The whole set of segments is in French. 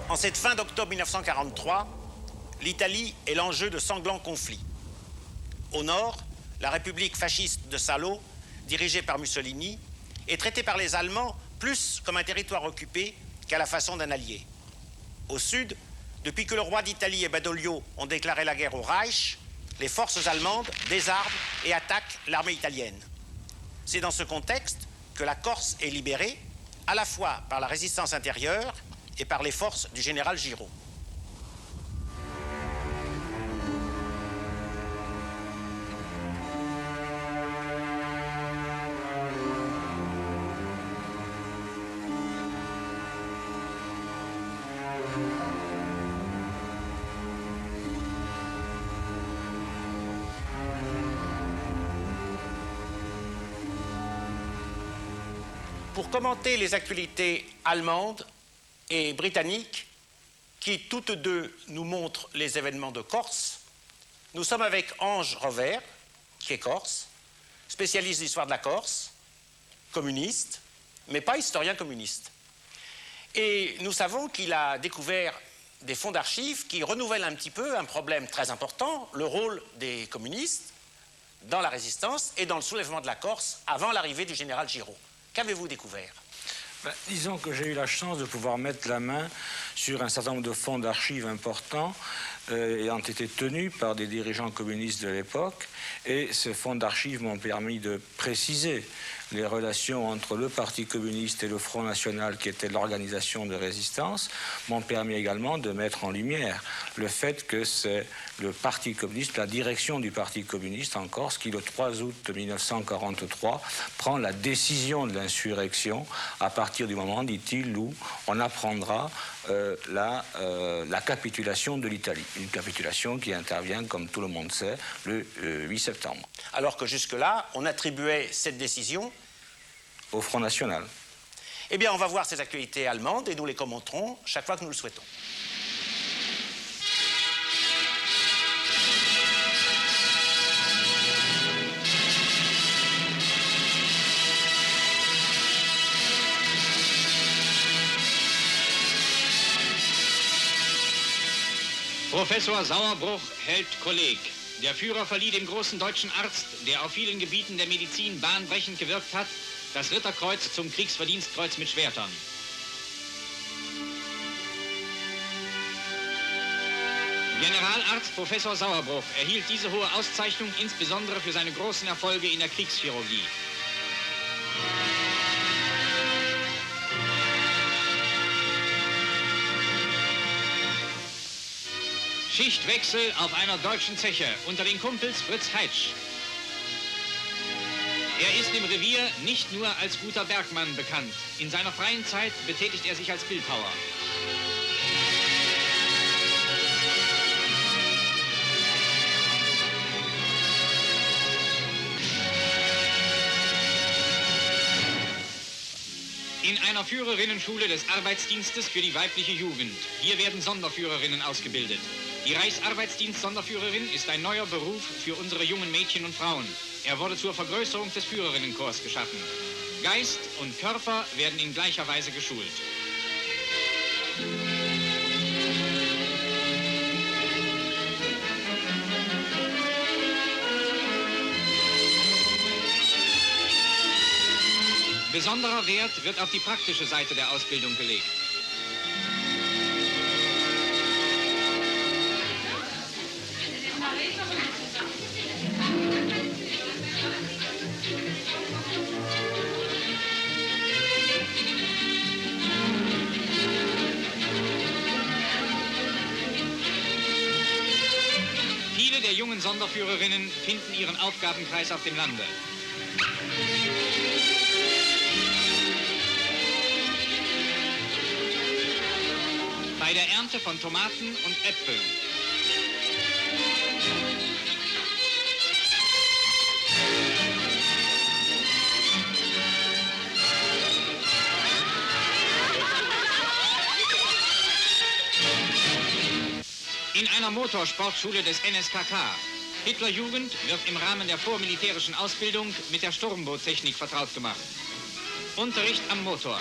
En cette fin d'octobre 1943, l'Italie est l'enjeu de sanglants conflits. Au nord, la République fasciste de Salo, dirigée par Mussolini, est traitée par les Allemands plus comme un territoire occupé qu'à la façon d'un allié. Au sud, depuis que le roi d'Italie et Badoglio ont déclaré la guerre au Reich, les forces allemandes désarment et attaquent l'armée italienne. C'est dans ce contexte que la Corse est libérée, à la fois par la résistance intérieure et par les forces du général Giraud. Pour commenter les actualités allemandes et britanniques, qui toutes deux nous montrent les événements de Corse, nous sommes avec Ange Rovert, qui est corse, spécialiste d'histoire de la Corse, communiste, mais pas historien communiste. Et nous savons qu'il a découvert des fonds d'archives qui renouvellent un petit peu un problème très important, le rôle des communistes dans la résistance et dans le soulèvement de la Corse avant l'arrivée du général Giraud. Qu'avez-vous découvert? Disons que j'ai eu la chance de pouvoir mettre la main sur un certain nombre de fonds d'archives importants ayant été tenus par des dirigeants communistes de l'époque. Et ces fonds d'archives m'ont permis de préciser les relations entre le Parti communiste et le Front national, qui était l'organisation de résistance, m'ont permis également de mettre en lumière le fait que c'est le Parti communiste, la direction du Parti communiste en Corse, qui le 3 août 1943 prend la décision de l'insurrection à partir du moment, dit-il, où on apprendra la capitulation de l'Italie. Une capitulation qui intervient, comme tout le monde sait, le 8 septembre. Alors que jusque-là, on attribuait cette décision au Front national. Eh bien, on va voir ces actualités allemandes et nous les commenterons chaque fois que nous le souhaitons. Professor Sauerbruch hält Kolleg. Der Führer verlieh dem großen deutschen Arzt, der auf vielen Gebieten der Medizin bahnbrechend gewirkt hat, das Ritterkreuz zum Kriegsverdienstkreuz mit Schwertern. Generalarzt Professor Sauerbruch erhielt diese hohe Auszeichnung insbesondere für seine großen Erfolge in der Kriegschirurgie. Schichtwechsel auf einer deutschen Zeche unter den Kumpels Fritz Heitsch. Er ist im Revier nicht nur als guter Bergmann bekannt. In seiner freien Zeit betätigt er sich als Bildhauer. In einer Führerinnenschule des Arbeitsdienstes für die weibliche Jugend. Hier werden Sonderführerinnen ausgebildet. Die Reichsarbeitsdienst-Sonderführerin ist ein neuer Beruf für unsere jungen Mädchen und Frauen. Er wurde zur Vergrößerung des Führerinnenkorps geschaffen. Geist und Körper werden in gleicher Weise geschult. Besonderer Wert wird auf die praktische Seite der Ausbildung gelegt. Viele der jungen Sonderführerinnen finden ihren Aufgabenkreis auf dem Lande. Bei der Ernte von Tomaten und Äpfeln. In einer Motorsportschule des NSKK. Hitlerjugend wird im Rahmen der vormilitärischen Ausbildung mit der Sturmboottechnik vertraut gemacht. Unterricht am Motor.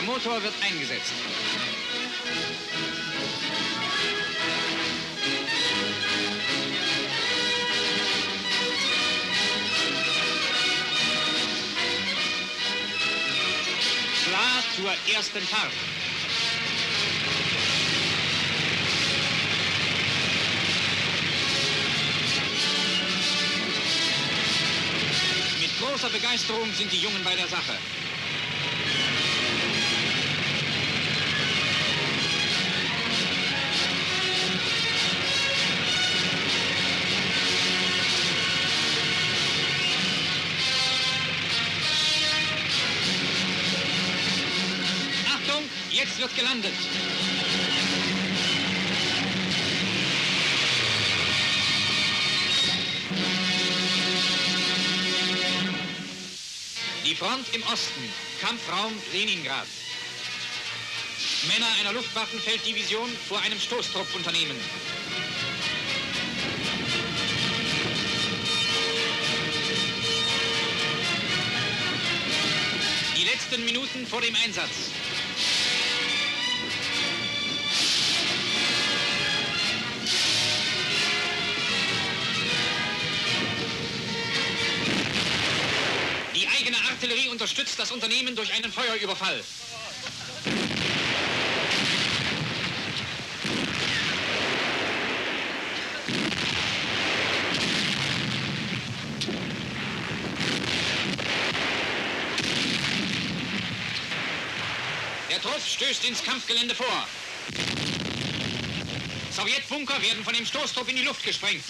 Motor wird eingesetzt. Klar zur ersten Fahrt. Mit großer Begeisterung sind die Jungen bei der Sache. Achtung, jetzt wird gelandet. Die Front im Osten, Kampfraum Leningrad. Männer einer Luftwaffenfelddivision vor einem Stoßtrupp-Unternehmen. Die letzten Minuten vor dem Einsatz. Die eigene Artillerie unterstützt das Unternehmen durch einen Feuerüberfall. Der Trupp stößt ins Kampfgelände vor. Sowjetbunker werden von dem Stoßtrupp in die Luft gesprengt.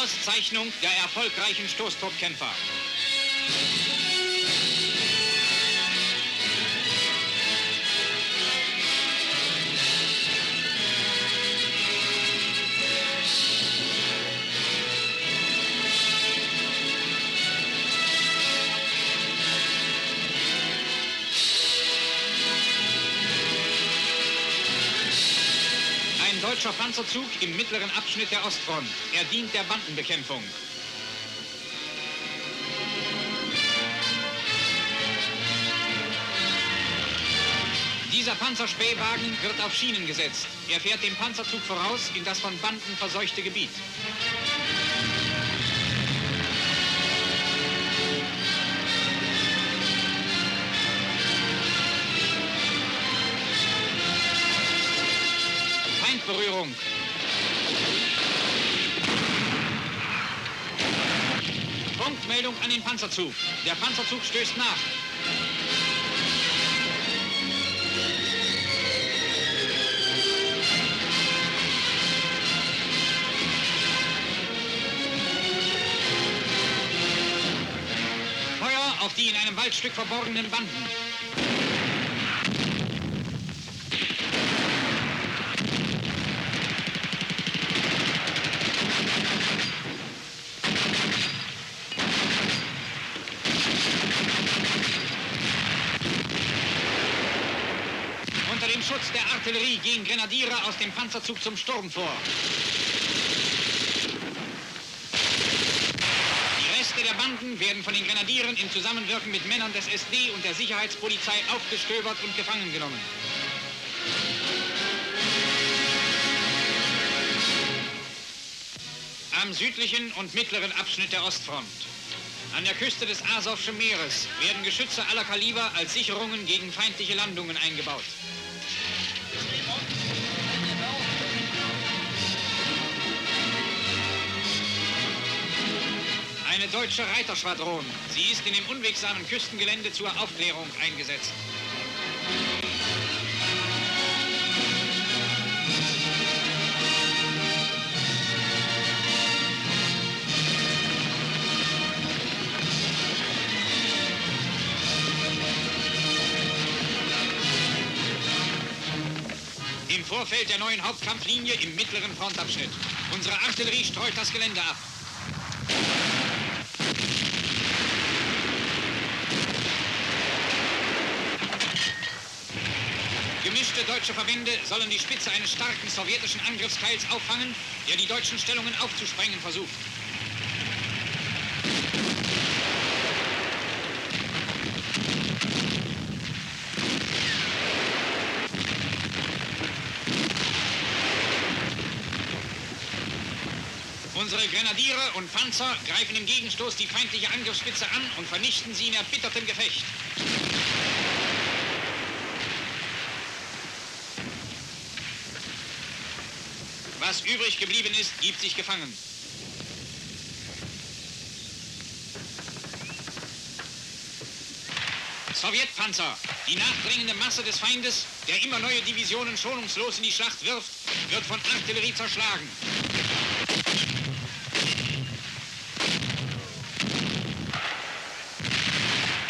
Auszeichnung der erfolgreichen Stoßtruppkämpfer. Ein deutscher Panzerzug im mittleren Abschnitt der Ostfront. Er dient der Bandenbekämpfung. Dieser Panzerspähwagen wird auf Schienen gesetzt. Er fährt dem Panzerzug voraus in das von Banden verseuchte Gebiet. Feindberührung. Punktmeldung an den Panzerzug. Der Panzerzug stößt nach. Feuer auf die in einem Waldstück verborgenen Banden. Unter dem Schutz der Artillerie gehen Grenadiere aus dem Panzerzug zum Sturm vor. Die Reste der Banden werden von den Grenadieren im Zusammenwirken mit Männern des SD und der Sicherheitspolizei aufgestöbert und gefangen genommen. Am südlichen und mittleren Abschnitt der Ostfront. An der Küste des Asowschen Meeres werden Geschütze aller Kaliber als Sicherungen gegen feindliche Landungen eingebaut. Eine deutsche Reiterschwadron. Sie ist in dem unwegsamen Küstengelände zur Aufklärung eingesetzt. Im Vorfeld der neuen Hauptkampflinie im mittleren Frontabschnitt. Unsere Artillerie streut das Gelände ab. Gemischte deutsche Verbände sollen die Spitze eines starken sowjetischen Angriffsteils auffangen, der die deutschen Stellungen aufzusprengen versucht. Unsere Grenadiere und Panzer greifen im Gegenstoß die feindliche Angriffsspitze an und vernichten sie in erbittertem Gefecht. Was übrig geblieben ist, gibt sich gefangen. Sowjetpanzer, die nachdringende Masse des Feindes, der immer neue Divisionen schonungslos in die Schlacht wirft, wird von Artillerie zerschlagen.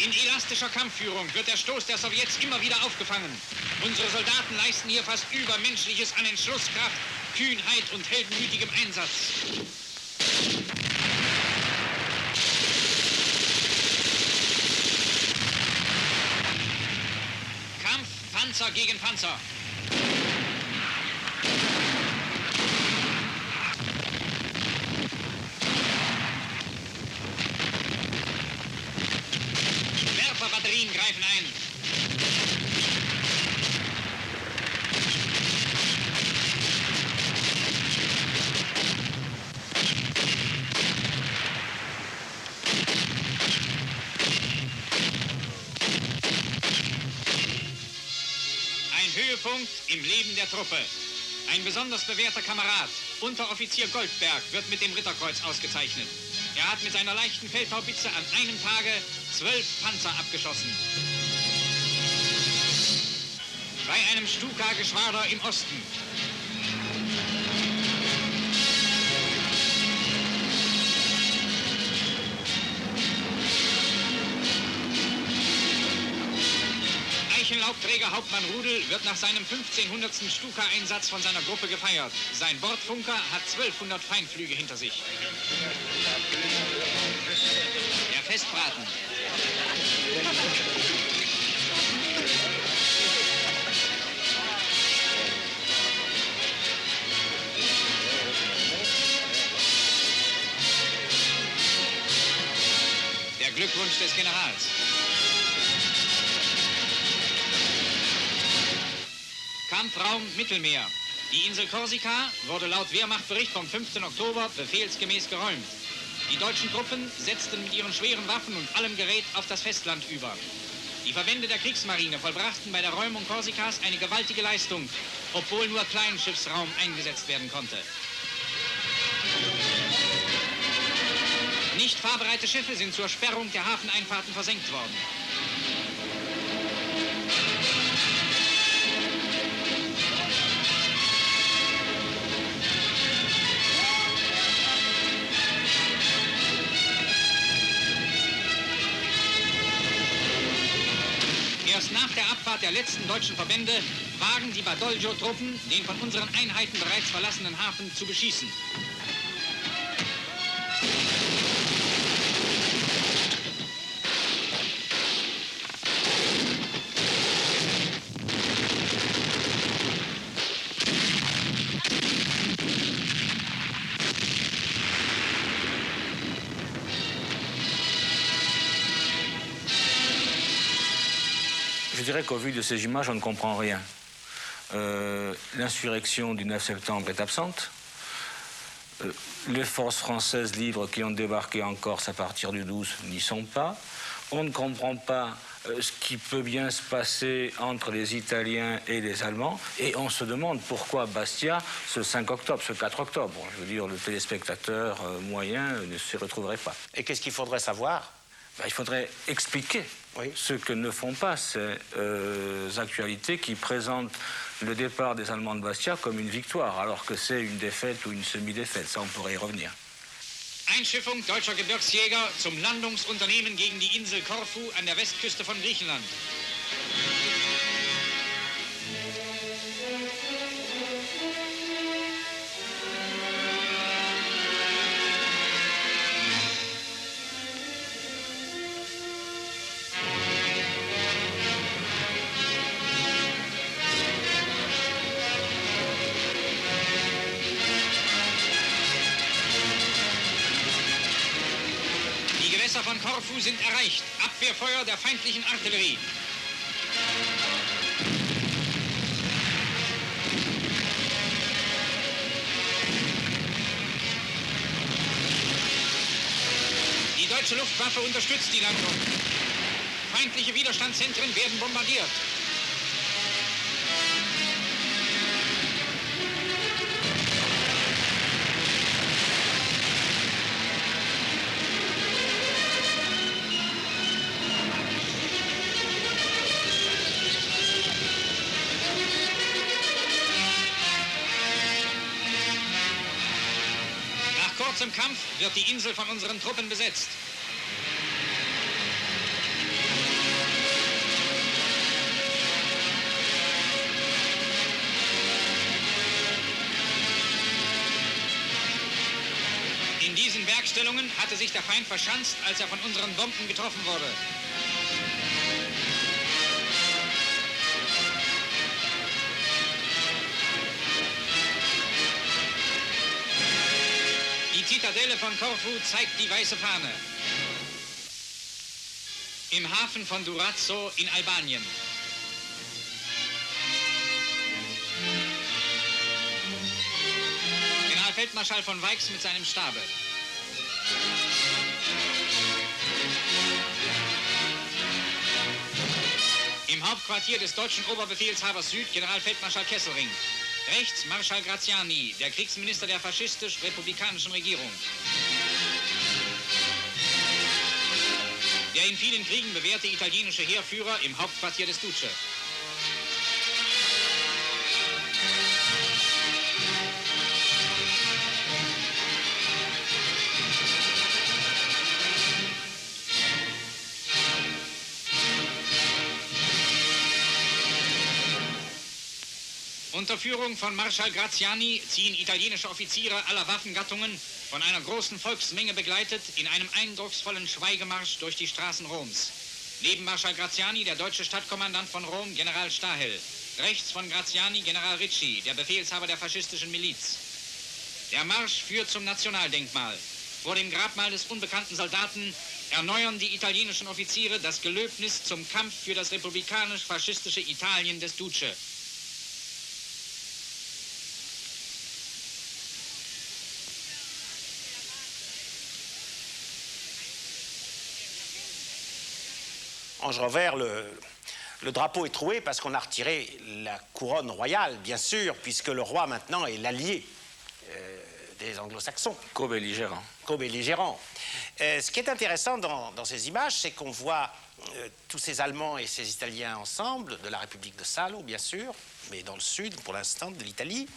In elastischer Kampfführung wird der Stoß der Sowjets immer wieder aufgefangen. Unsere Soldaten leisten hier fast Übermenschliches an Entschlusskraft, Kühnheit und heldenmütigem Einsatz. Kampf Panzer gegen Panzer. Werferbatterien greifen ein. Höhepunkt im Leben der Truppe. Ein besonders bewährter Kamerad, Unteroffizier Goldberg, wird mit dem Ritterkreuz ausgezeichnet. Er hat mit seiner leichten Feldhaubitze an einem Tage 12 Panzer abgeschossen. Bei einem Stuka-Geschwader im Osten. Laubträger Hauptmann Rudel wird nach seinem 1500. Stuka-Einsatz von seiner Gruppe gefeiert. Sein Bordfunker hat 1200 Feindflüge hinter sich. Der Festbraten. Der Glückwunsch des Generals. Kampfraum Mittelmeer. Die Insel Korsika wurde laut Wehrmachtbericht vom 5. Oktober befehlsgemäß geräumt. Die deutschen Truppen setzten mit ihren schweren Waffen und allem Gerät auf das Festland über. Die Verbände der Kriegsmarine vollbrachten bei der Räumung Korsikas eine gewaltige Leistung, obwohl nur Kleinschiffsraum eingesetzt werden konnte. Nicht fahrbereite Schiffe sind zur Sperrung der Hafeneinfahrten versenkt worden. Erst nach der Abfahrt der letzten deutschen Verbände wagen die Badoljo-Truppen, den von unseren Einheiten bereits verlassenen Hafen zu beschießen. Je dirais qu'au vu de ces images, on ne comprend rien. L'insurrection du 9 septembre est absente. Les forces françaises libres qui ont débarqué en Corse à partir du 12 n'y sont pas. On ne comprend pas ce qui peut bien se passer entre les Italiens et les Allemands. Et on se demande pourquoi Bastia, ce 5 octobre, ce 4 octobre. Bon, je veux dire, le téléspectateur moyen ne s'y retrouverait pas. Et qu'est-ce qu'il faudrait savoir? Il faudrait expliquer ce que ne font pas ces actualités qui présentent le départ des Allemands de Bastia comme une victoire, alors que c'est une défaite ou une semi-défaite. Ça, on pourrait y revenir. Einschiffung deutscher Gebirgsjäger zum Landungsunternehmen gegen die Insel Korfu an der Westküste von Griechenland. von Korfu sind erreicht. Abwehrfeuer der feindlichen Artillerie. Die deutsche Luftwaffe unterstützt die Landung. Feindliche Widerstandszentren werden bombardiert. Nach kurzem Kampf wird die Insel von unseren Truppen besetzt. In diesen Bergstellungen hatte sich der Feind verschanzt, als er von unseren Bomben getroffen wurde. Die Zitadelle von Korfu zeigt die weiße Fahne. Im Hafen von Durazzo in Albanien. Generalfeldmarschall von Weix mit seinem Stabe. Im Hauptquartier des deutschen Oberbefehlshabers Süd Generalfeldmarschall Kesselring. Rechts Marschall Graziani, der Kriegsminister der faschistisch-republikanischen Regierung. Der in vielen Kriegen bewährte italienische Heerführer im Hauptquartier des Duce. Unter Führung von Marschall Graziani ziehen italienische Offiziere aller Waffengattungen, von einer großen Volksmenge begleitet, in einem eindrucksvollen Schweigemarsch durch die Straßen Roms. Neben Marschall Graziani der deutsche Stadtkommandant von Rom, General Stahel. Rechts von Graziani General Ricci, der Befehlshaber der faschistischen Miliz. Der Marsch führt zum Nationaldenkmal. Vor dem Grabmal des unbekannten Soldaten erneuern die italienischen Offiziere das Gelöbnis zum Kampf für das republikanisch-faschistische Italien des Duce. Ange Revers, le drapeau est troué parce qu'on a retiré la couronne royale, bien sûr, puisque le roi maintenant est l'allié des anglo-saxons. Co-belligérant. Co-belligérant. Ce qui est intéressant dans ces images, c'est qu'on voit tous ces Allemands et ces Italiens ensemble, de la République de Salo, bien sûr, mais dans le sud, pour l'instant, de l'Italie,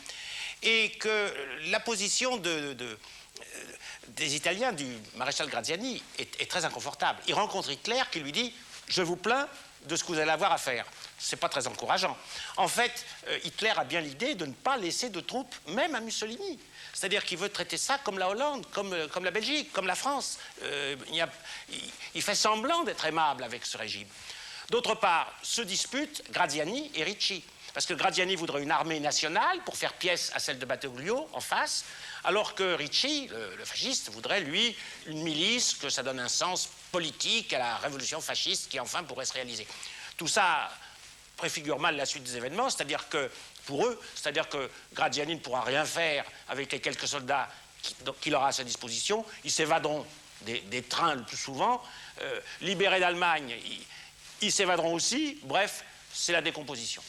et que la position des Italiens, du maréchal Graziani, est très inconfortable. Il rencontre Hitler qui lui dit « Je vous plains de ce que vous allez avoir à faire ». Ce n'est pas très encourageant. En fait, Hitler a bien l'idée de ne pas laisser de troupes, même à Mussolini. C'est-à-dire qu'il veut traiter ça comme la Hollande, comme la Belgique, comme la France. Il fait semblant d'être aimable avec ce régime. D'autre part, se disputent Graziani et Ricci. Parce que Graziani voudrait une armée nationale pour faire pièce à celle de Badoglio en face, alors que Ricci, le fasciste, voudrait, lui, une milice, que ça donne un sens politique à la révolution fasciste qui enfin pourrait se réaliser. Tout ça préfigure mal la suite des événements, c'est-à-dire que, pour eux, c'est-à-dire que Graziani ne pourra rien faire avec les quelques soldats qu'il aura à sa disposition. Ils s'évaderont des trains le plus souvent. Libérés d'Allemagne, ils s'évaderont aussi. Bref, c'est la décomposition.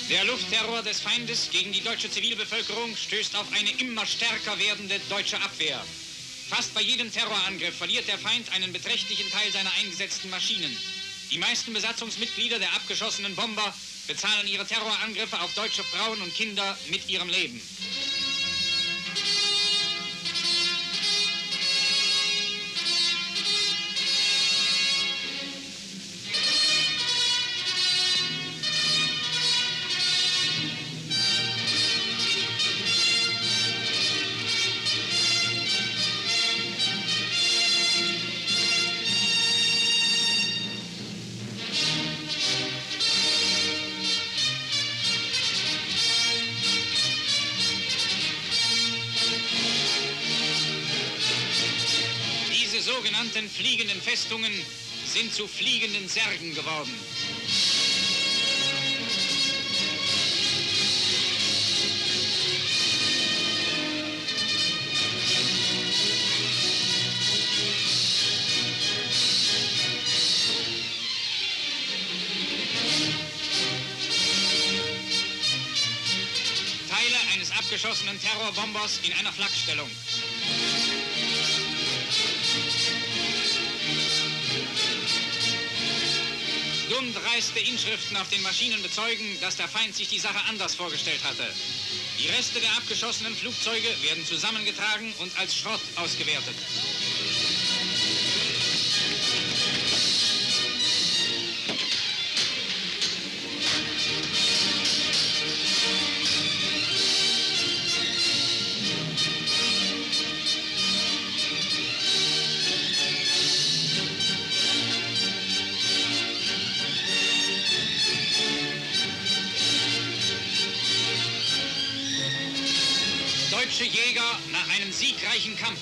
Der Luftterror des Feindes gegen die deutsche Zivilbevölkerung stößt auf eine immer stärker werdende deutsche Abwehr. Fast bei jedem Terrorangriff verliert der Feind einen beträchtlichen Teil seiner eingesetzten Maschinen. Die meisten Besatzungsmitglieder der abgeschossenen Bomber bezahlen ihre Terrorangriffe auf deutsche Frauen und Kinder mit ihrem Leben. genannten fliegenden Festungen sind zu fliegenden Särgen geworden. Abgeschossenen Terrorbombers in einer Flakstellung. Dummdreiste Inschriften auf den Maschinen bezeugen, dass der Feind sich die Sache anders vorgestellt hatte. Die Reste der abgeschossenen Flugzeuge werden zusammengetragen und als Schrott ausgewertet. Deutsche Jäger nach einem siegreichen Kampf.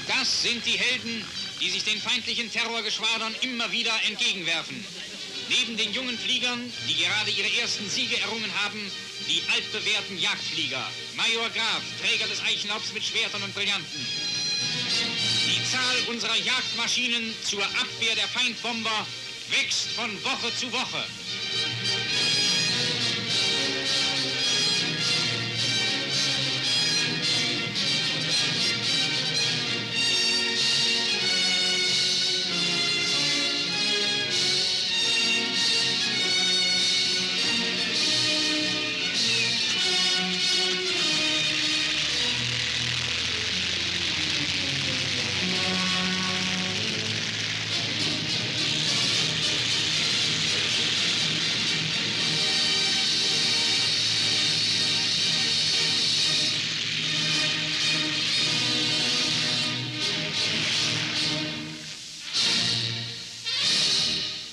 Das sind die Helden, die sich den feindlichen Terrorgeschwadern immer wieder entgegenwerfen. Neben den jungen Fliegern, die gerade ihre ersten Siege errungen haben, die altbewährten Jagdflieger. Major Graf, Träger des Eichenlaubs mit Schwertern und Brillanten. Die Zahl unserer Jagdmaschinen zur Abwehr der Feindbomber wächst von Woche zu Woche.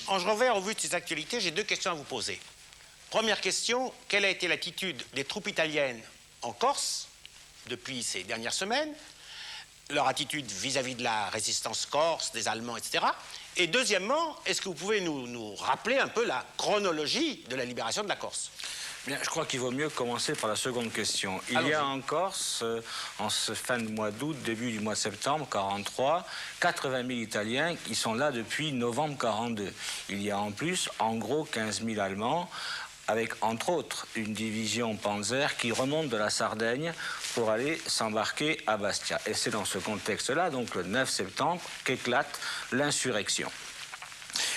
Ange Rovère, au vu de ces actualités, j'ai deux questions à vous poser. Première question, quelle a été l'attitude des troupes italiennes en Corse depuis ces dernières semaines, leur attitude vis-à-vis de la résistance corse, des Allemands, etc. Et deuxièmement, est-ce que vous pouvez nous rappeler un peu la chronologie de la libération de la Corse? Bien, je crois qu'il vaut mieux commencer par la seconde question. Il y a en Corse, en ce fin de mois d'août, début du mois de septembre 43, 80 000 Italiens qui sont là depuis novembre 42. Il y a en plus, en gros, 15 000 Allemands, avec entre autres une division Panzer qui remonte de la Sardaigne pour aller s'embarquer à Bastia. Et c'est dans ce contexte-là, donc le 9 septembre, qu'éclate l'insurrection.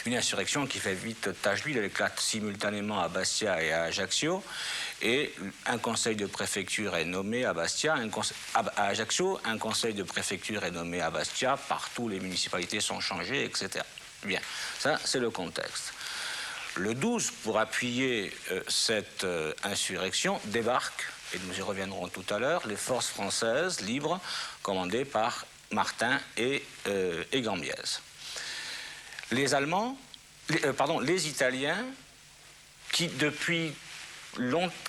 Une insurrection qui fait vite tache d'huile, elle éclate simultanément à Bastia et à Ajaccio. Et un conseil de préfecture est nommé à Bastia, à Ajaccio, un conseil de préfecture est nommé à Bastia, partout les municipalités sont changées, etc. Bien, ça c'est le contexte. Le 12, pour appuyer cette insurrection, débarquent, et nous y reviendrons tout à l'heure, les forces françaises libres commandées par Martin et Gambiez. Les Allemands, les Italiens, qui depuis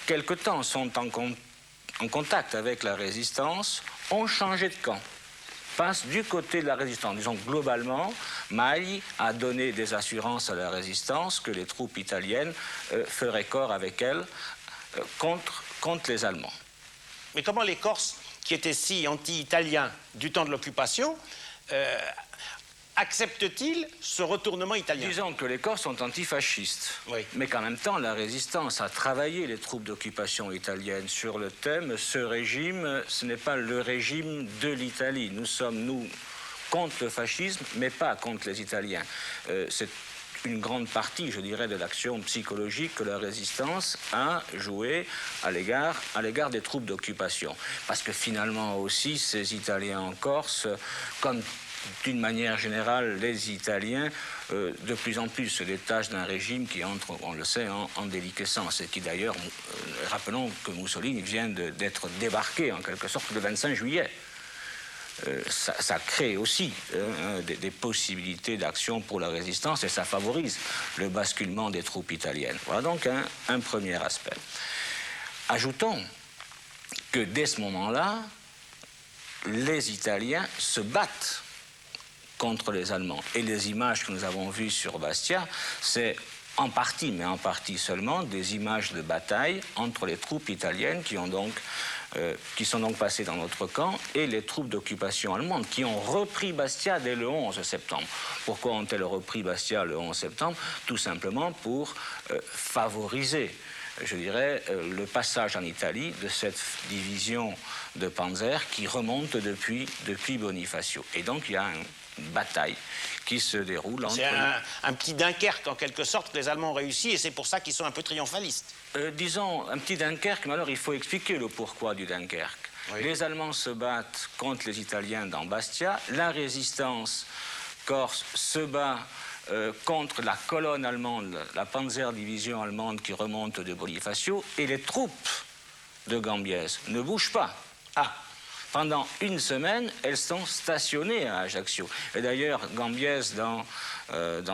quelque temps sont en contact avec la résistance, ont changé de camp, passent du côté de la résistance. Disons globalement, Magli a donné des assurances à la résistance que les troupes italiennes feraient corps avec elle contre les Allemands. Mais comment les Corses, qui étaient si anti-italiens du temps de l'occupation, acceptent-ils ce retournement italien? Disons que les Corses sont antifascistes, oui. Mais qu'en même temps, la résistance a travaillé les troupes d'occupation italiennes sur le thème. Ce régime, ce n'est pas le régime de l'Italie. Nous sommes, nous, contre le fascisme, mais pas contre les Italiens. C'est une grande partie, je dirais, de l'action psychologique que la résistance a joué à l'égard des troupes d'occupation. Parce que finalement aussi, ces Italiens en Corse, comme d'une manière générale, les Italiens, de plus en plus se détachent d'un régime qui entre, on le sait, en déliquescence. Et qui d'ailleurs, rappelons que Mussolini vient d'être débarqué, en quelque sorte, le 25 juillet. ça crée aussi des possibilités d'action pour la résistance et ça favorise le basculement des troupes italiennes. Voilà donc un premier aspect. Ajoutons que dès ce moment-là, les Italiens se battent contre les Allemands. Et les images que nous avons vues sur Bastia, c'est en partie, mais en partie seulement, des images de bataille entre les troupes italiennes qui sont donc passées dans notre camp et les troupes d'occupation allemandes qui ont repris Bastia dès le 11 septembre. Pourquoi ont-elles repris Bastia le 11 septembre? Tout simplement pour favoriser, je dirais, le passage en Italie de cette division de Panzer qui remonte depuis Bonifacio. Et donc il y a une bataille qui se déroule entre... C'est un petit Dunkerque, en quelque sorte, que les Allemands ont réussi, et c'est pour ça qu'ils sont un peu triomphalistes. Disons, un petit Dunkerque, mais alors il faut expliquer le pourquoi du Dunkerque. Oui. Les Allemands se battent contre les Italiens dans Bastia, la résistance corse se bat contre la colonne allemande, la Panzer-Division allemande qui remonte de Bonifacio, et les troupes de Gambiès ne bougent pas. Pendant une semaine, elles sont stationnées à Ajaccio. Et d'ailleurs, Gambiès, dans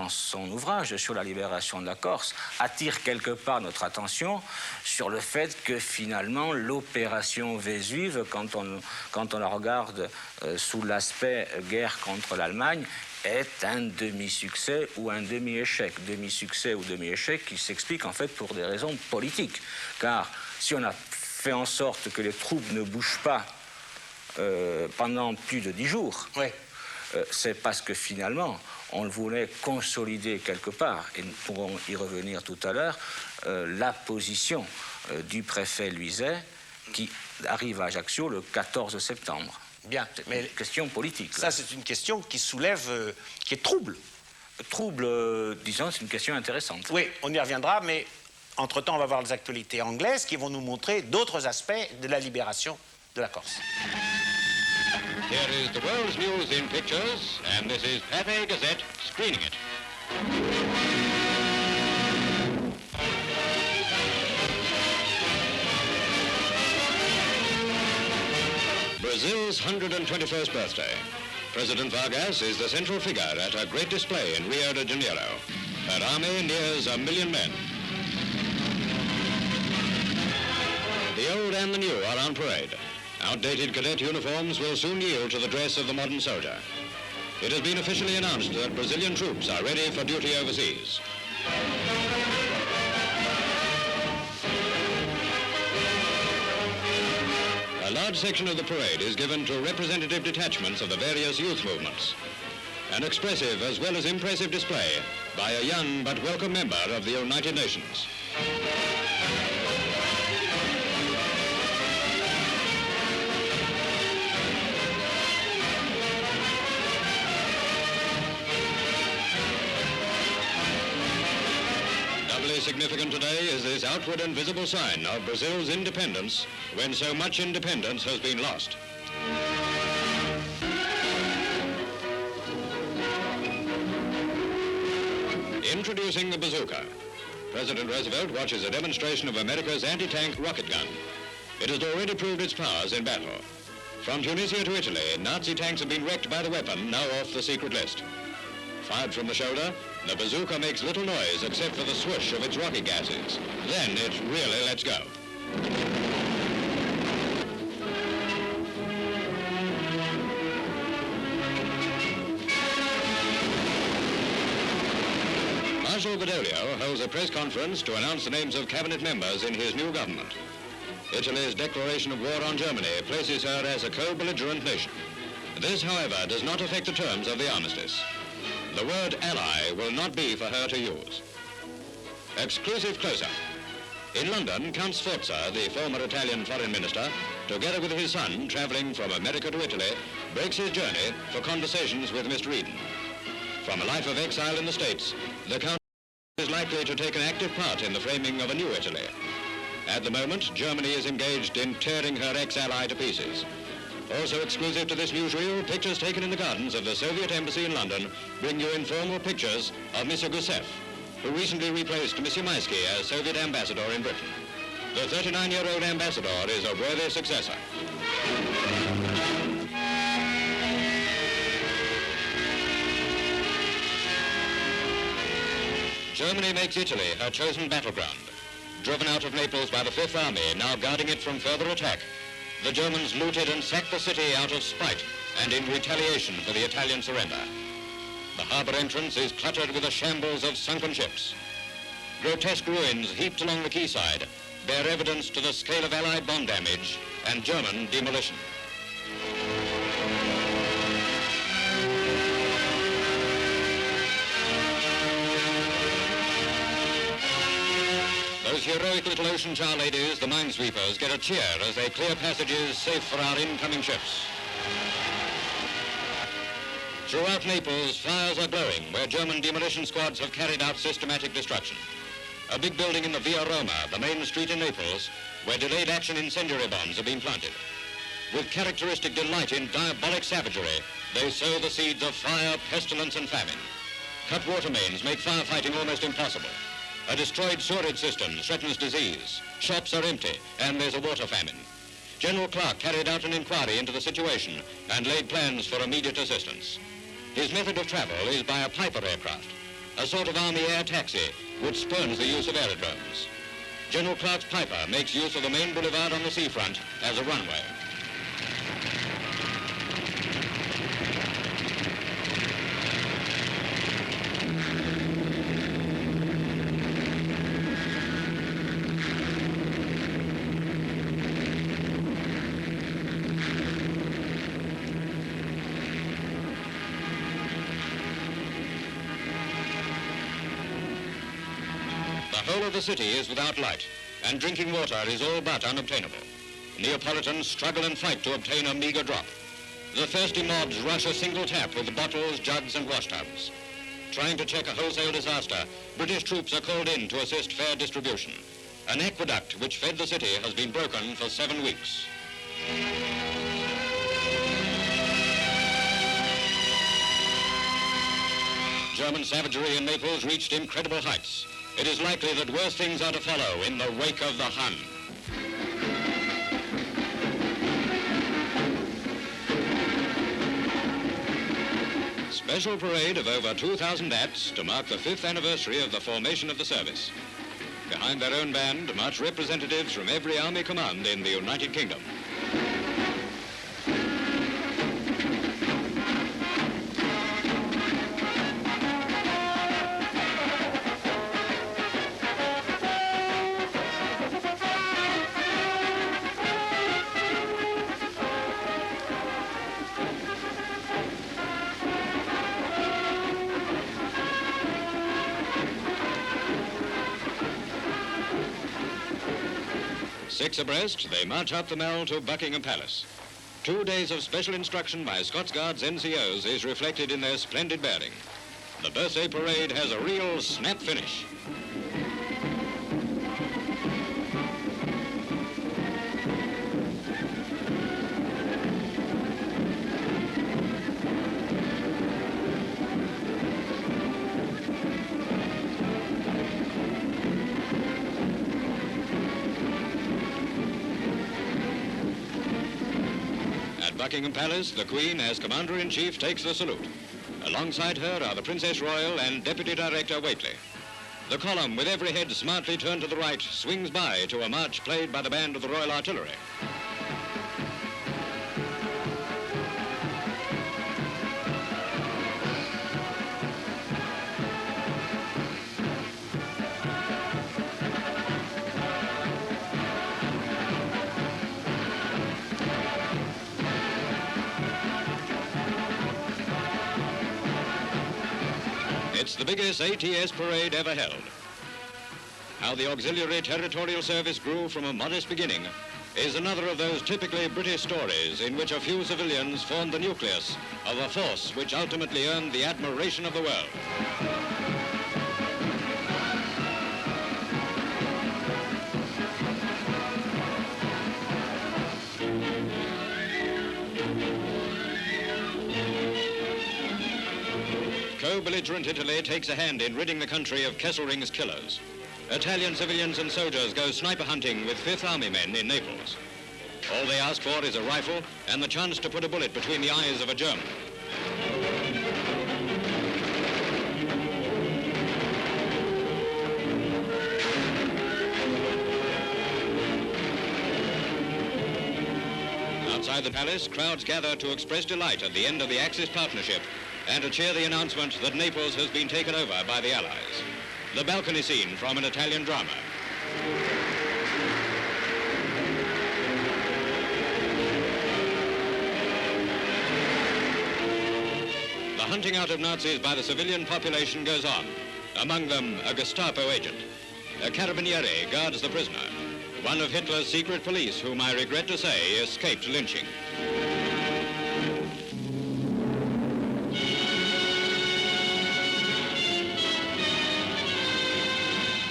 son ouvrage sur la libération de la Corse, attire quelque part notre attention sur le fait que finalement, l'opération Vésuve, quand on la regarde sous l'aspect guerre contre l'Allemagne, est un demi-succès ou un demi-échec. Demi-succès ou demi-échec qui s'explique en fait pour des raisons politiques. Car si on a fait en sorte que les troupes ne bougent pas pendant plus de 10 jours, oui. C'est parce que finalement, on voulait consolider quelque part, et nous pourrons y revenir tout à l'heure, la position du préfet Luizet qui arrive à Ajaccio le 14 septembre. Bien, mais une question politique. Ça, c'est une question qui soulève, qui est trouble. Trouble, disons, c'est une question intéressante. Oui, on y reviendra, mais entre-temps, on va voir les actualités anglaises qui vont nous montrer d'autres aspects de la libération de la Corse. Here is the world's news in pictures, and this is Pathé Gazette screening it. Brazil's 121st birthday. President Vargas is the central figure at a great display in Rio de Janeiro. Her army nears 1 million men. The old and the new are on parade. Outdated cadet uniforms will soon yield to the dress of the modern soldier. It has been officially announced that Brazilian troops are ready for duty overseas. A large section of the parade is given to representative detachments of the various youth movements. An expressive as well as impressive display by a young but welcome member of the United Nations. Significant today is this outward and visible sign of Brazil's independence when so much independence has been lost. Introducing the bazooka. President Roosevelt watches a demonstration of America's anti-tank rocket gun. It has already proved its powers in battle. From Tunisia to Italy, Nazi tanks have been wrecked by the weapon, now off the secret list. Fired from the shoulder, the bazooka makes little noise except for the swoosh of its rocket gases. Then it really lets go. Marshal Badoglio holds a press conference to announce the names of cabinet members in his new government. Italy's declaration of war on Germany places her as a co-belligerent nation. This, however, does not affect the terms of the armistice. The word ally will not be for her to use. Exclusive close-up. In London, Count Sforza, the former Italian foreign minister, together with his son, traveling from America to Italy, breaks his journey for conversations with Mr. Eden. From a life of exile in the States, the Count is likely to take an active part in the framing of a new Italy. At the moment, Germany is engaged in tearing her ex-ally to pieces. Also exclusive to this newsreel, pictures taken in the gardens of the Soviet embassy in London bring you informal pictures of Mr. Gusev, who recently replaced Mr. Maisky as Soviet ambassador in Britain. The 39-year-old ambassador is a worthy successor. Germany makes Italy her chosen battleground. Driven out of Naples by the Fifth Army, now guarding it from further attack, the Germans looted and sacked the city out of spite and in retaliation for the Italian surrender. The harbor entrance is cluttered with a shambles of sunken ships. Grotesque ruins heaped along the quayside bear evidence to the scale of Allied bomb damage and German demolition. Those heroic little ocean char ladies, the minesweepers, get a cheer as they clear passages safe for our incoming ships. Throughout Naples, fires are glowing where German demolition squads have carried out systematic destruction. A big building in the Via Roma, the main street in Naples, where delayed action incendiary bombs have been planted. With characteristic delight in diabolic savagery, they sow the seeds of fire, pestilence, and famine. Cut water mains make firefighting almost impossible. A destroyed sewerage system threatens disease. Shops are empty, and there's a water famine. General Clark carried out an inquiry into the situation and laid plans for immediate assistance. His method of travel is by a Piper aircraft, a sort of army air taxi which spurns the use of aerodromes. General Clark's Piper makes use of the main boulevard on the seafront as a runway. The whole of the city is without light, and drinking water is all but unobtainable. Neapolitans struggle and fight to obtain a meager drop. The thirsty mobs rush a single tap with bottles, jugs, and washtubs. Trying to check a wholesale disaster, British troops are called in to assist fair distribution. An aqueduct which fed the city has been broken for 7 weeks. German savagery in Naples reached incredible heights. It is likely that worse things are to follow in the wake of the Hun. Special parade of over 2,000 ATs to mark the 5th anniversary of the formation of the service. Behind their own band march representatives from every army command in the United Kingdom. Six abreast, they march up the Mall to Buckingham Palace. 2 days of special instruction by Scots Guards NCOs is reflected in their splendid bearing. The birthday parade has a real snap finish. Buckingham Palace, the Queen, as Commander-in-Chief, takes the salute. Alongside her are the Princess Royal and Deputy Director Whately. The column, with every head smartly turned to the right, swings by to a march played by the band of the Royal Artillery. It's the biggest ATS parade ever held. How the Auxiliary Territorial Service grew from a modest beginning is another of those typically British stories in which a few civilians formed the nucleus of a force which ultimately earned the admiration of the world. Co-belligerent Italy takes a hand in ridding the country of Kesselring's killers. Italian civilians and soldiers go sniper hunting with Fifth Army men in Naples. All they ask for is a rifle and the chance to put a bullet between the eyes of a German. the palace, crowds gather to express delight at the end of the Axis partnership and to cheer the announcement that Naples has been taken over by the Allies. The balcony scene from an Italian drama. The hunting out of Nazis by the civilian population goes on. Among them, a Gestapo agent. A carabiniere guards the prisoner, one of Hitler's secret police, whom I regret to say escaped lynching.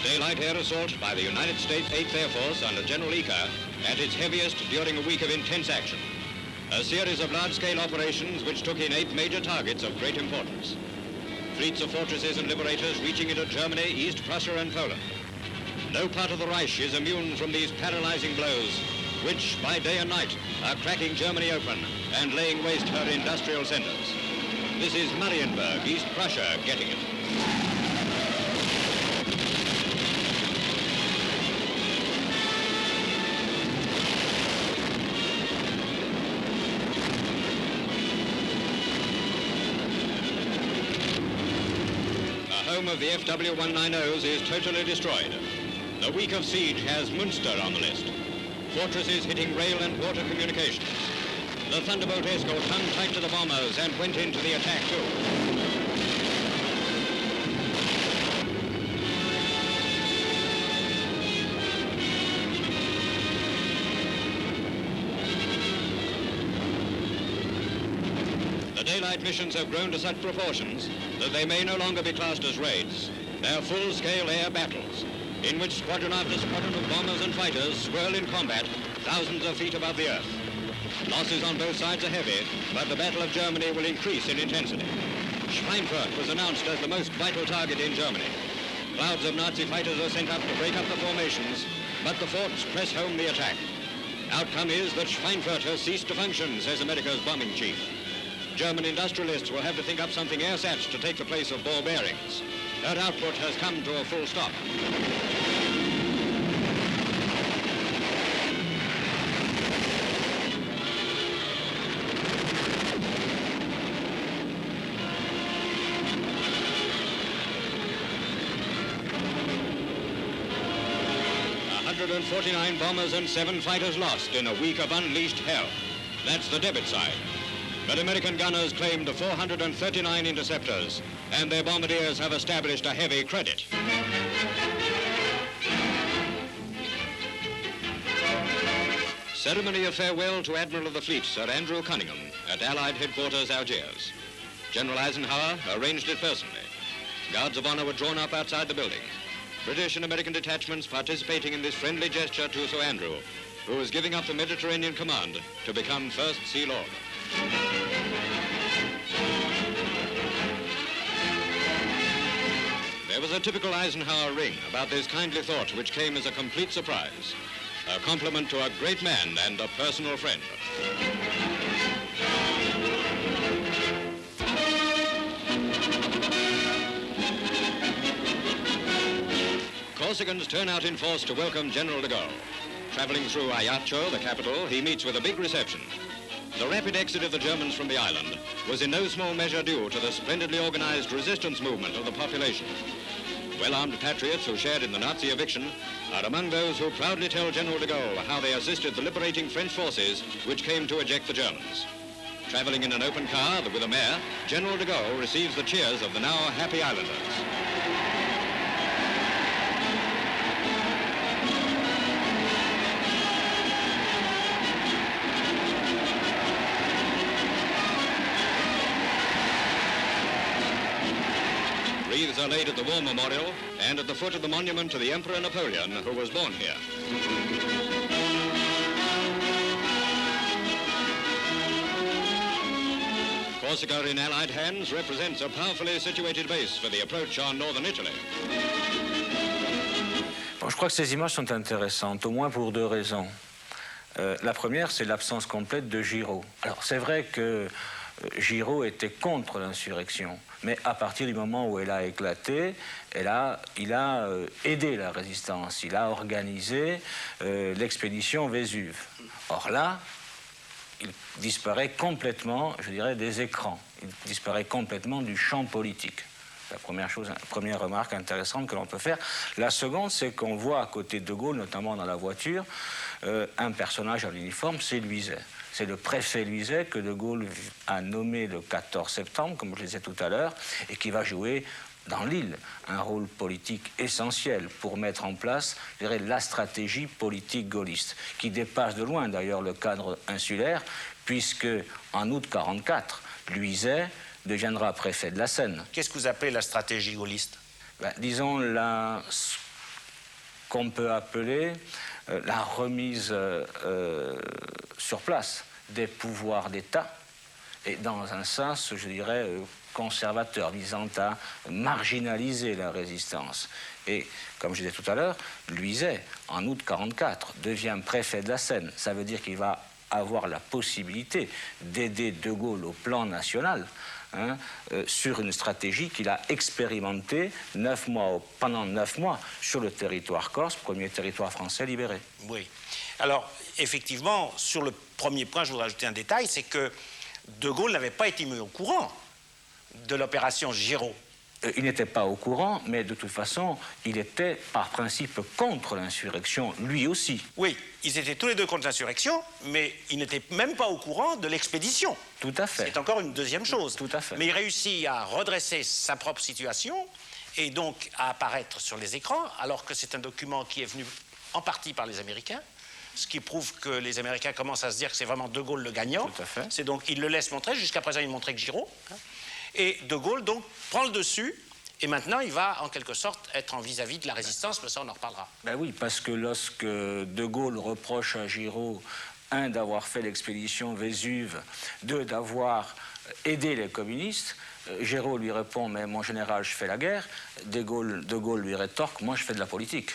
Daylight air assault by the United States 8th Air Force under General Eaker at its heaviest during a week of intense action. A series of large-scale operations which took in 8 major targets of great importance. Fleets of fortresses and liberators reaching into Germany, East Prussia and Poland. No part of the Reich is immune from these paralyzing blows, which by day and night are cracking Germany open and laying waste her industrial centers. This is Marienburg, East Prussia, getting it. Home of the FW-190s is totally destroyed. The week of siege has Münster on the list. Fortresses hitting rail and water communications. The Thunderbolt escort hung tight to the bombers and went into the attack too. The daylight missions have grown to such proportions that they may no longer be classed as raids. They're full-scale air battles, in which squadron after squadron of bombers and fighters swirl in combat thousands of feet above the earth. Losses on both sides are heavy, but the Battle of Germany will increase in intensity. Schweinfurt was announced as the most vital target in Germany. Clouds of Nazi fighters are sent up to break up the formations, but the forts press home the attack. Outcome is that Schweinfurt has ceased to function, says America's bombing chief. German industrialists will have to think up something airsats to take the place of ball bearings. Her output has come to a full stop. $149 bombers and 7 fighters lost in a week of unleashed hell. That's the debit side. But American gunners claimed 439 interceptors, and their bombardiers have established a heavy credit. Ceremony of farewell to Admiral of the Fleet, Sir Andrew Cunningham, at Allied headquarters, Algiers. General Eisenhower arranged it personally. Guards of honor were drawn up outside the building. British and American detachments participating in this friendly gesture to Sir Andrew, who is giving up the Mediterranean Command to become First Sea Lord. There was a typical Eisenhower ring about this kindly thought, which came as a complete surprise. A compliment to a great man and a personal friend. Corsicans turn out in force to welcome General de Gaulle. Traveling through Ajaccio, the capital, he meets with a big reception. The rapid exit of the Germans from the island was in no small measure due to the splendidly organized resistance movement of the population. Well-armed patriots who shared in the Nazi eviction are among those who proudly tell General de Gaulle how they assisted the liberating French forces which came to eject the Germans. Traveling in an open car with a mare, General de Gaulle receives the cheers of the now happy islanders. Wreaths are laid at the War Memorial and at the foot of the monument to the Emperor Napoleon, who was born here. Corsica in Allied hands represents a powerfully situated base for the approach on northern Italy. Bon, je crois que ces images sont intéressantes, au moins pour 2 raisons. La première, c'est l'absence complète de Giraud. Alors, c'est vrai que Giraud était contre l'insurrection, mais à partir du moment où elle a éclaté, il a aidé la résistance, il a organisé l'expédition Vésuve. Or là, il disparaît complètement, je dirais, des écrans. Il disparaît complètement du champ politique. C'est la première remarque intéressante que l'on peut faire. La seconde, c'est qu'on voit à côté de Gaulle, notamment dans la voiture, un personnage en uniforme, c'est Luizet. C'est le préfet Luizet que De Gaulle a nommé le 14 septembre, comme je le disais tout à l'heure, et qui va jouer dans l'île un rôle politique essentiel pour mettre en place, je dirais, la stratégie politique gaulliste, qui dépasse de loin d'ailleurs le cadre insulaire, puisque en août 1944, Luizet deviendra préfet de la Seine. Qu'est-ce que vous appelez la stratégie gaulliste? Disons ce qu'on peut appeler la remise sur place des pouvoirs d'État, et dans un sens, je dirais, conservateur, visant à marginaliser la résistance. Et, comme je disais tout à l'heure, Luizet, en août 1944, devient préfet de la Seine. Ça veut dire qu'il va avoir la possibilité d'aider De Gaulle au plan national, sur une stratégie qu'il a expérimentée pendant 9 mois sur le territoire corse, premier territoire français libéré. Oui. Alors, effectivement, sur le premier point, je voudrais ajouter un détail, c'est que De Gaulle n'avait pas été mis au courant de l'opération Giraud. Il n'était pas au courant, mais de toute façon, il était par principe contre l'insurrection, lui aussi. Oui, ils étaient tous les deux contre l'insurrection, mais il n'était même pas au courant de l'expédition. Tout à fait. C'est encore une deuxième chose. Tout à fait. Mais il réussit à redresser sa propre situation et donc à apparaître sur les écrans, alors que c'est un document qui est venu en partie par les Américains, ce qui prouve que les Américains commencent à se dire que c'est vraiment De Gaulle le gagnant. Tout à fait. C'est donc, il le laisse montrer. Jusqu'à présent, il ne montrait que Giraud. Et De Gaulle, donc, prend le dessus, et maintenant, il va, en quelque sorte, être en vis-à-vis de la résistance, mais ça, on en reparlera. Ben oui, parce que lorsque De Gaulle reproche à Giraud, 1, d'avoir fait l'expédition Vésuve, 2, d'avoir aidé les communistes, Giraud lui répond, mais mon général, je fais la guerre. De Gaulle lui rétorque, moi, je fais de la politique.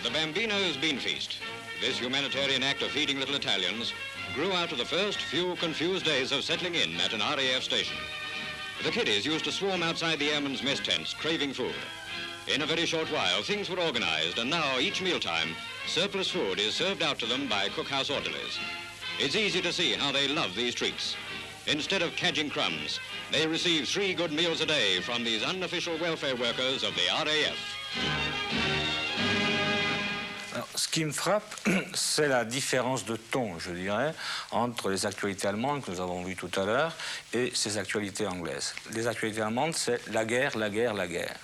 The Bambino's Bean Feast, this humanitarian act of feeding little Italians, grew out of the first few confused days of settling in at an RAF station. The kiddies used to swarm outside the airmen's mess tents, craving food. In a very short while, things were organized, and now, each mealtime, surplus food is served out to them by cookhouse orderlies. It's easy to see how they love these treats. Instead of cadging crumbs, they receive 3 good meals a day from these unofficial welfare workers of the RAF. Alors, ce qui me frappe, c'est la différence de ton, je dirais, entre les actualités allemandes que nous avons vues tout à l'heure et ces actualités anglaises. Les actualités allemandes, c'est la guerre, la guerre, la guerre,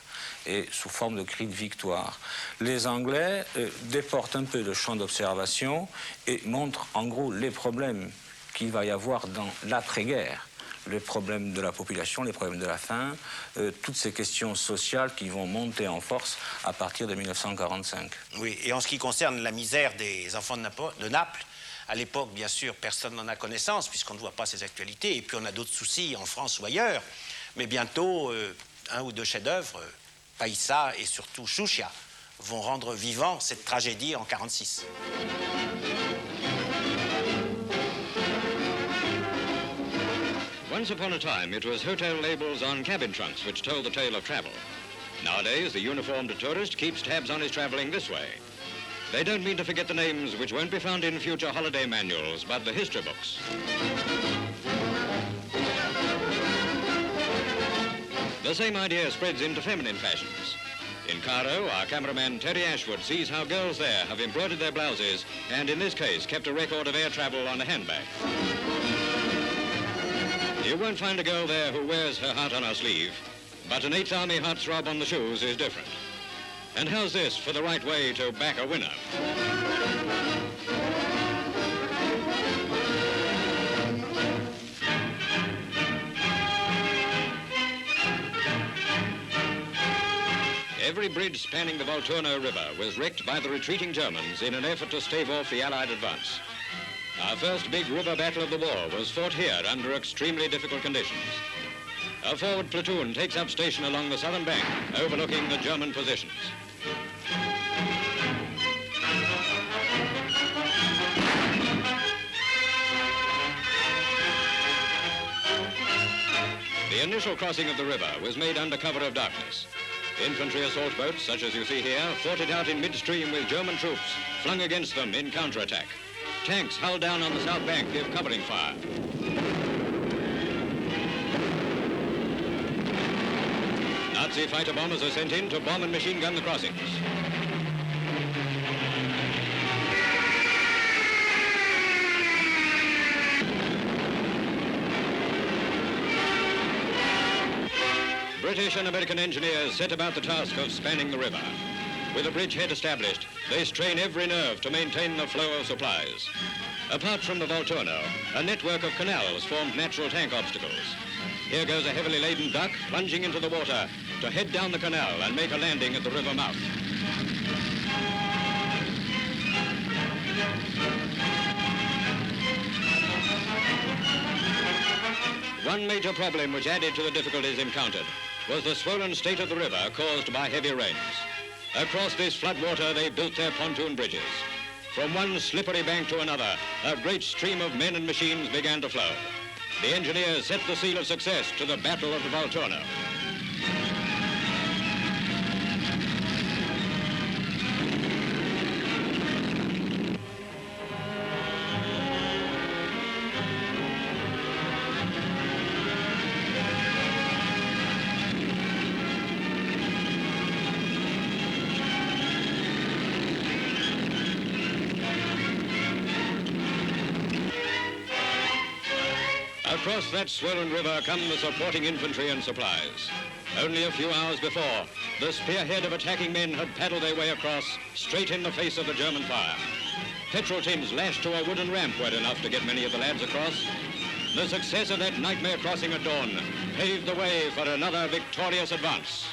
et sous forme de cris de victoire. Les Anglais déportent un peu le champ d'observation et montrent en gros les problèmes qu'il va y avoir dans l'après-guerre. Les problèmes de la population, les problèmes de la faim, toutes ces questions sociales qui vont monter en force à partir de 1945. Oui, et en ce qui concerne la misère des enfants de Naples, à l'époque, bien sûr, personne n'en a connaissance puisqu'on ne voit pas ces actualités, et puis on a d'autres soucis en France ou ailleurs, mais bientôt, 1 ou 2 chefs-d'œuvre, Païssa et surtout Chouchia, vont rendre vivant cette tragédie en 1946. Once upon a time, it was hotel labels on cabin trunks which told the tale of travel. Nowadays, the uniformed tourist keeps tabs on his traveling this way. They don't mean to forget the names which won't be found in future holiday manuals, but the history books. The same idea spreads into feminine fashions. In Cairo, our cameraman Terry Ashwood sees how girls there have embroidered their blouses and, in this case, kept a record of air travel on a handbag. You won't find a girl there who wears her heart on her sleeve, but an 8th Army heartthrob on the shoes is different. And how's this for the right way to back a winner? Every bridge spanning the Volturno River was wrecked by the retreating Germans in an effort to stave off the Allied advance. Our first big river battle of the war was fought here under extremely difficult conditions. A forward platoon takes up station along the southern bank, overlooking the German positions. The initial crossing of the river was made under cover of darkness. Infantry assault boats, such as you see here, fought it out in midstream with German troops, flung against them in counterattack. Tanks hull down on the south bank give covering fire. Nazi fighter bombers are sent in to bomb and machine gun the crossings. British and American engineers set about the task of spanning the river. With a bridgehead established, they strain every nerve to maintain the flow of supplies. Apart from the Volturno, a network of canals formed natural tank obstacles. Here goes a heavily laden duck plunging into the water to head down the canal and make a landing at the river mouth. One major problem which added to the difficulties encountered was the swollen state of the river caused by heavy rains. Across this floodwater, they built their pontoon bridges. From one slippery bank to another, a great stream of men and machines began to flow. The engineers set the seal of success to the Battle of the Volturno. Across that swollen river come the supporting infantry and supplies. Only a few hours before, the spearhead of attacking men had paddled their way across, straight in the face of the German fire. Petrol tins lashed to a wooden ramp weren't enough to get many of the lads across. The success of that nightmare crossing at dawn paved the way for another victorious advance.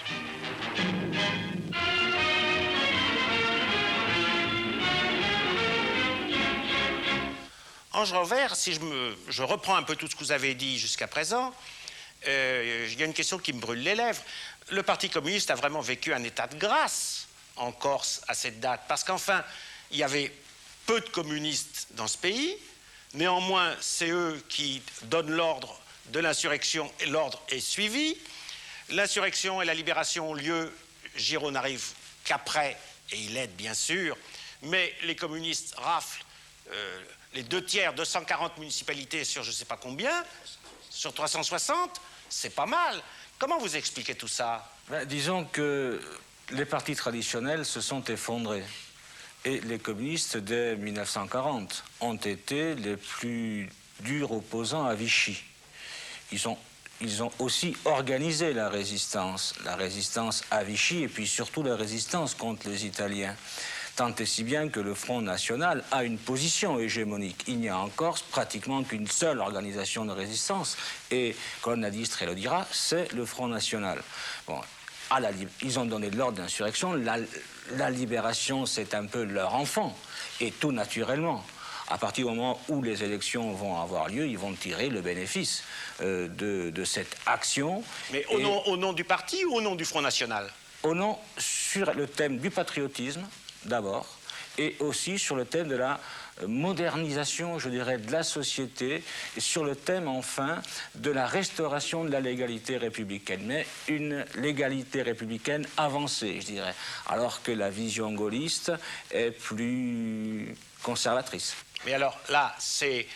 Ange Rovère, si je reprends un peu tout ce que vous avez dit jusqu'à présent, il y a une question qui me brûle les lèvres. Le Parti communiste a vraiment vécu un état de grâce en Corse à cette date, parce qu'enfin, il y avait peu de communistes dans ce pays. Néanmoins, c'est eux qui donnent l'ordre de l'insurrection et l'ordre est suivi. L'insurrection et la libération ont lieu, Giraud n'arrive qu'après, et il aide bien sûr, mais les communistes raflent les 2/3, 240 municipalités sur je ne sais pas combien, sur 360, c'est pas mal. Comment vous expliquez tout ça? Disons que les partis traditionnels se sont effondrés. Et les communistes, dès 1940, ont été les plus durs opposants à Vichy. Ils ont aussi organisé la résistance à Vichy et puis surtout la résistance contre les Italiens. Tant et si bien que le Front National a une position hégémonique. Il n'y a en Corse pratiquement qu'une seule organisation de résistance. Et, comme l'a dit Strello dira, c'est le Front National. Bon, ils ont donné de l'ordre d'insurrection. La libération, c'est un peu leur enfant. Et tout naturellement, à partir du moment où les élections vont avoir lieu, ils vont tirer le bénéfice de cette action. Mais au nom du parti ou au nom du Front National? Au nom, sur le thème du patriotisme, d'abord, et aussi sur le thème de la modernisation, je dirais, de la société, et sur le thème, enfin, de la restauration de la légalité républicaine, mais une légalité républicaine avancée, je dirais, alors que la vision gaulliste est plus conservatrice. Mais alors, là, c'est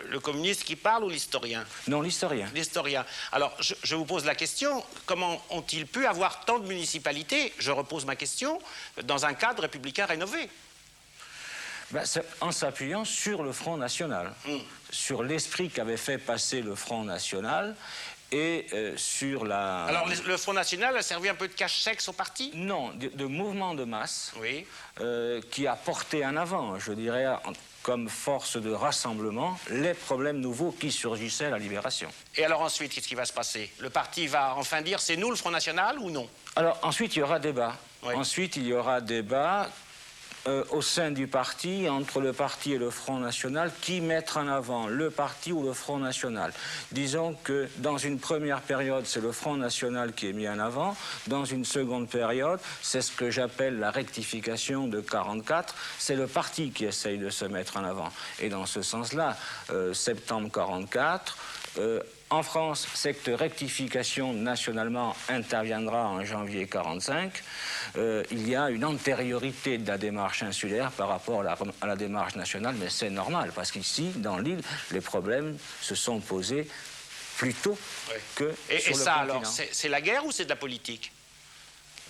le communiste qui parle ou l'historien? Non, l'historien. L'historien. Alors, je vous pose la question, comment ont-ils pu avoir tant de municipalités, je repose ma question, dans un cadre républicain rénové? En s'appuyant sur le Front National, sur l'esprit qu'avait fait passer le Front National et sur la... Alors, le Front National a servi un peu de cache-sexe au parti? Non, de mouvement de masse, oui. Qui a porté en avant, je dirais, comme force de rassemblement, les problèmes nouveaux qui surgissaient à la libération. Et alors ensuite, qu'est-ce qui va se passer? Le parti va enfin dire c'est nous le Front National ou non? Alors ensuite, il y aura débat. Oui. Ensuite, il y aura débat au sein du parti, entre le parti et le Front National, qui mettre en avant le parti ou le Front National. Disons que dans une première période, c'est le Front National qui est mis en avant. Dans une seconde période, c'est ce que j'appelle la rectification de 44. C'est le parti qui essaye de se mettre en avant. Et dans ce sens-là, septembre 44... En France, cette rectification nationalement interviendra en janvier 1945. Il y a une antériorité de la démarche insulaire par rapport à la démarche nationale, mais c'est normal, parce qu'ici, dans l'île, les problèmes se sont posés plus tôt que sur le continent. Et ça, alors, c'est la guerre ou c'est de la politique?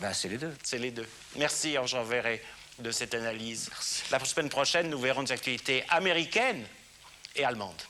Ben, c'est les deux. C'est les deux. Merci, Ange Roveret, de cette analyse. Merci. La semaine prochaine, nous verrons des actualités américaines et allemandes.